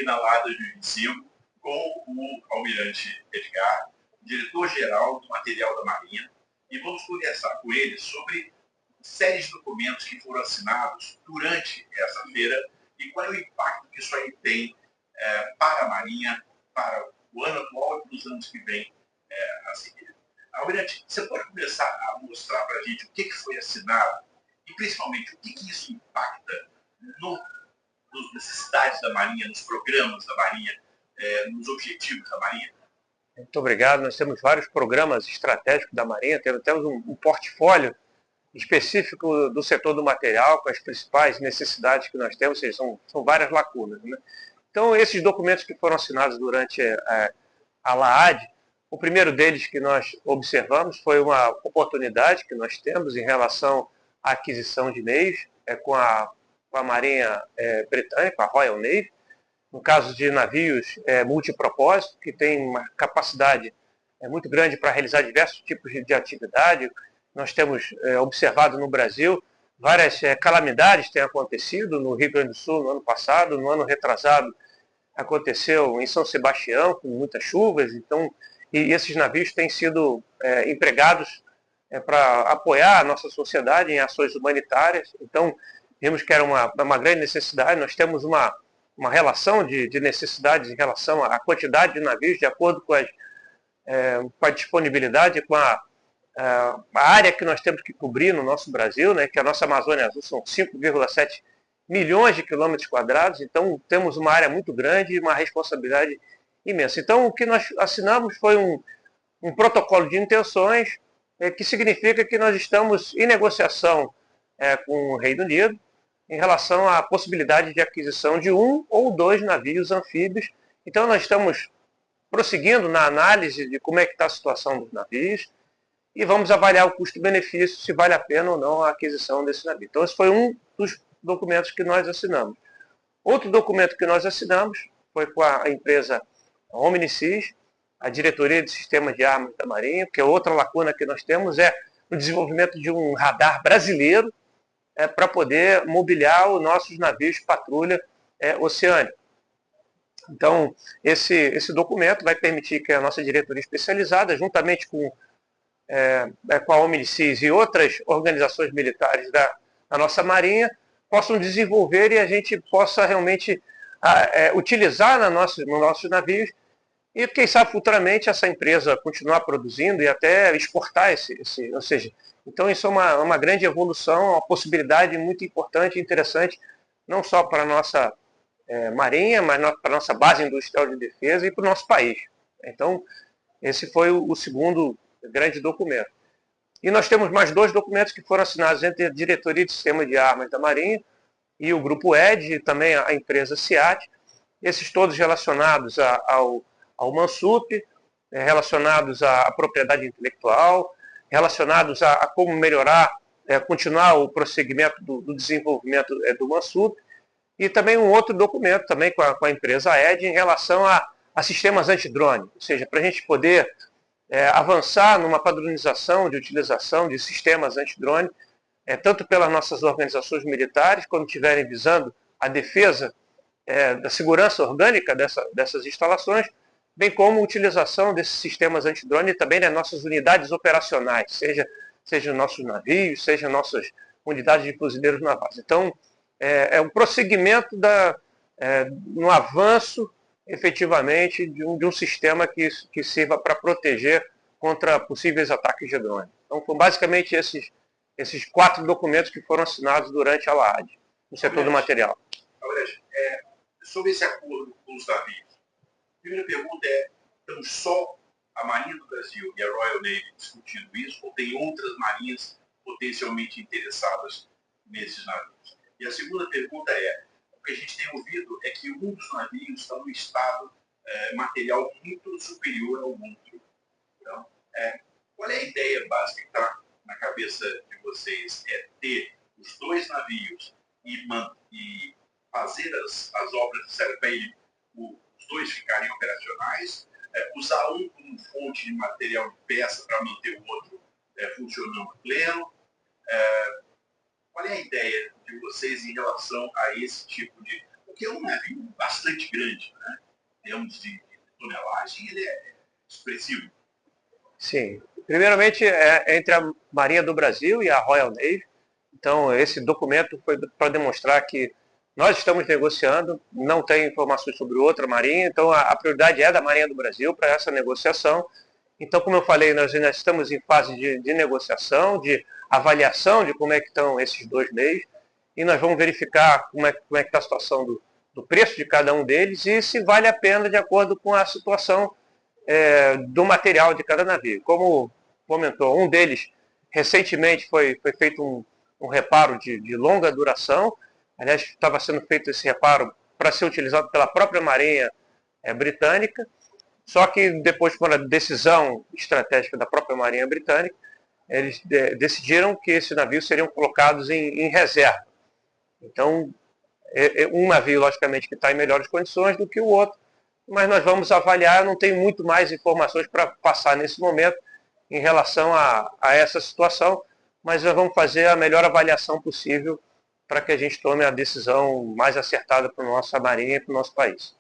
aqui na LAA 2025 com o almirante Edgar, diretor-geral do material da Marinha, e vamos conversar com ele sobre séries de documentos que foram assinados durante essa feira e qual é o impacto que isso aí tem para a Marinha, para o ano atual e para os anos que vêm a seguir. Almirante, você pode começar a mostrar para a gente o que foi assinado e, principalmente, o que isso impacta nas necessidades da Marinha, nos programas da Marinha, nos objetivos da Marinha? Muito obrigado. Nós temos vários programas estratégicos da Marinha, temos um portfólio específico do setor do material, com as principais necessidades que nós temos, ou seja, são várias lacunas, né? Então, esses documentos que foram assinados durante a LAAD, o primeiro deles que nós observamos foi uma oportunidade que nós temos em relação à aquisição de navios com a Marinha Britânica, a Royal Navy, no caso de navios multipropósito, que tem uma capacidade muito grande para realizar diversos tipos de atividade. Nós temos observado no Brasil várias calamidades têm acontecido no Rio Grande do Sul no ano passado, no ano retrasado aconteceu em São Sebastião, com muitas chuvas, então, e esses navios têm sido empregados para apoiar a nossa sociedade em ações humanitárias. Então, vimos que era uma grande necessidade. Nós temos uma relação de necessidades em relação à quantidade de navios, de acordo com a disponibilidade, com a área que nós temos que cobrir no nosso Brasil, né, que a nossa Amazônia Azul são 5,7 milhões de quilômetros quadrados, então temos uma área muito grande e uma responsabilidade imensa. Então, o que nós assinamos foi um protocolo de intenções, que significa que nós estamos em negociação com o Reino Unido em relação à possibilidade de aquisição de 1 ou 2 navios anfíbios. Então, nós estamos prosseguindo na análise de como é que está a situação dos navios e vamos avaliar o custo-benefício, se vale a pena ou não a aquisição desse navio. Então, esse foi um dos documentos que nós assinamos. Outro documento que nós assinamos foi com a empresa Omnicis, a diretoria de sistemas de armas da Marinha, porque outra lacuna que nós temos é o desenvolvimento de um radar brasileiro para poder mobiliar os nossos navios de patrulha oceânica. Então, esse documento vai permitir que a nossa diretoria especializada, juntamente com a Omnicis e outras organizações militares da nossa Marinha, possam desenvolver e a gente possa realmente utilizar nos nossos navios e, quem sabe, futuramente essa empresa continuar produzindo e até exportar ou seja, então isso é uma grande evolução, uma possibilidade muito importante e interessante, não só para a nossa Marinha, mas para a nossa base industrial de defesa e para o nosso país. Então, esse foi o segundo grande documento. E nós temos mais 2 documentos que foram assinados entre a Diretoria de Sistema de Armas da Marinha e o Grupo ED, e também a empresa CIAT, esses todos relacionados ao MANSUP, relacionados à propriedade intelectual, relacionados a como melhorar, continuar o prosseguimento do desenvolvimento do MANSUP, e também um outro documento também com a empresa ED em relação a sistemas antidrone, ou seja, para a gente poder avançar numa padronização de utilização de sistemas antidrone, tanto pelas nossas organizações militares, quando estiverem visando a defesa da segurança orgânica dessas instalações, bem como a utilização desses sistemas antidrone também nas nossas unidades operacionais, seja nossos navios, seja nossas unidades de fuzileiros navais. Então, é um prosseguimento no avanço efetivamente de um sistema que sirva para proteger contra possíveis ataques de drone. Então, foram basicamente esses 4 documentos que foram assinados durante a LAAD, no setor do material. Sobre esse acordo com os navios, a primeira pergunta estamos só a Marinha do Brasil e a Royal Navy discutindo isso, ou tem outras marinhas potencialmente interessadas nesses navios? E a segunda pergunta o que a gente tem ouvido é que um dos navios está num estado material muito superior ao outro. Então, qual é a ideia básica que está na cabeça de vocês? É ter os 2 navios e fazer as obras necessárias para os 2 ficarem operacionais, usar um como fonte de material de peça para manter o outro funcionando pleno? Qual é a ideia de vocês em relação a esse tipo de... O porque é um navio bastante grande, né? Em termos de tonelagem, ele é expressivo. Sim. Primeiramente, é entre a Marinha do Brasil e a Royal Navy. Então, esse documento foi para demonstrar que nós estamos negociando, não tem informações sobre outra marinha, então a prioridade é da Marinha do Brasil para essa negociação. Então, como eu falei, nós ainda estamos em fase de negociação, de avaliação de como é que estão esses 2 meios, e nós vamos verificar como é que está a situação do preço de cada um deles e se vale a pena de acordo com a situação do material de cada navio. Como comentou, um deles recentemente foi feito um reparo de longa duração. Aliás, estava sendo feito esse reparo para ser utilizado pela própria Marinha britânica, só que depois, por uma decisão estratégica da própria Marinha britânica, eles decidiram que esses navios seriam colocados em reserva. Então, um navio, logicamente, que está em melhores condições do que o outro, mas nós vamos avaliar, não tenho muito mais informações para passar nesse momento em relação a essa situação, mas nós vamos fazer a melhor avaliação possível para que a gente tome a decisão mais acertada para a nossa Marinha e para o nosso país.